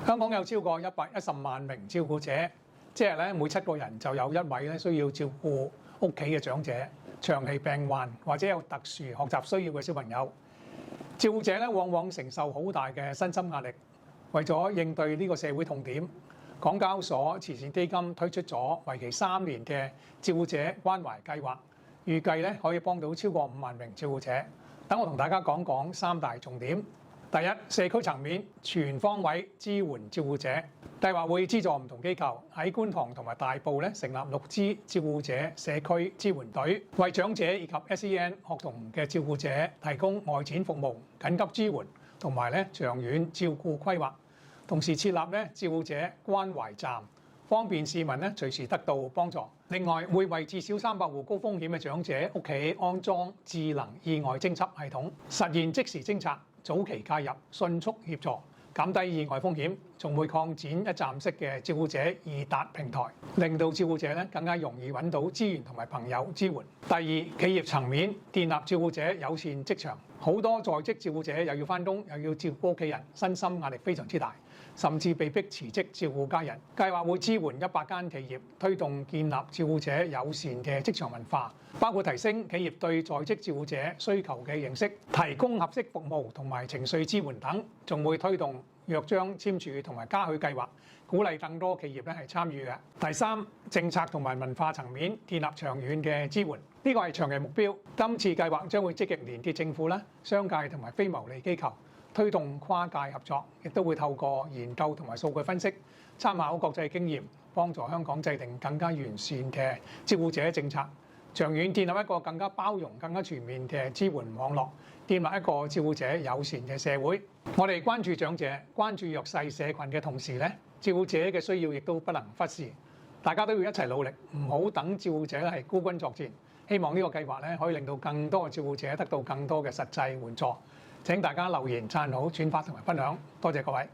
香港有超過110萬名照顧者，即係咧每7個人就有1位咧需要照顧屋企嘅長者、長期病患或者有特殊學習需要嘅小朋友。照顧者咧往往承受好大嘅身心壓力。為咗應對呢個社會痛點，港交所慈善基金推出咗為期3年嘅照顧者關懷計劃，預計咧可以幫到超過5萬名照顧者。等我同大家講講3大重點。第一，社區層面全方位支援照顧者，計劃會資助唔同機構喺觀塘同埋大埔咧成立6支照顧者社區支援隊，為長者以及 SEN 學童嘅照顧者提供外展服務、緊急支援同埋長遠照顧規劃。同時設立照顧者關懷站，方便市民隨時得到幫助。另外會為至少300戶高風險嘅長者屋企安裝智能意外偵測系統，實現即時偵察、早期介入、迅速協助，減低意外風險。仲會擴展一站式嘅照顧者易達平台，令到照顧者更加容易揾到資源同埋朋友支援。第二，企業層面建立照顧者友善職場，好多在職照顧者又要返工又要照顧屋企人，身心壓力非常之大，甚至被迫辭職照顧家人。計劃會支援100間企業，推動建立照顧者友善嘅職場文化，包括提升企業對在職照顧者需求嘅認識，提供合適服務同埋情緒支援等，仲會推動約章簽署同埋嘉許計劃，鼓勵更多企業係參與嘅。第三，政策同埋文化層面建立長遠嘅支援，呢個係長期目標。今次計劃將會積極連結政府、商界同埋非牟利機構，推動跨界合作，亦都會透過研究同埋數據分析，參考國際經驗，幫助香港制定更加完善嘅照顧者政策。長遠建立一個更加包容、更加全面嘅支援網絡，建立一個照顧者友善嘅社會。我哋關注長者、關注弱勢社群嘅同時照顧者嘅需要亦都不能忽視。大家都要一齊努力，唔好等照顧者係孤軍作戰。希望呢個計劃可以令到更多嘅照顧者得到更多嘅實際援助。請大家留言、讚好、轉發同埋分享，多謝各位。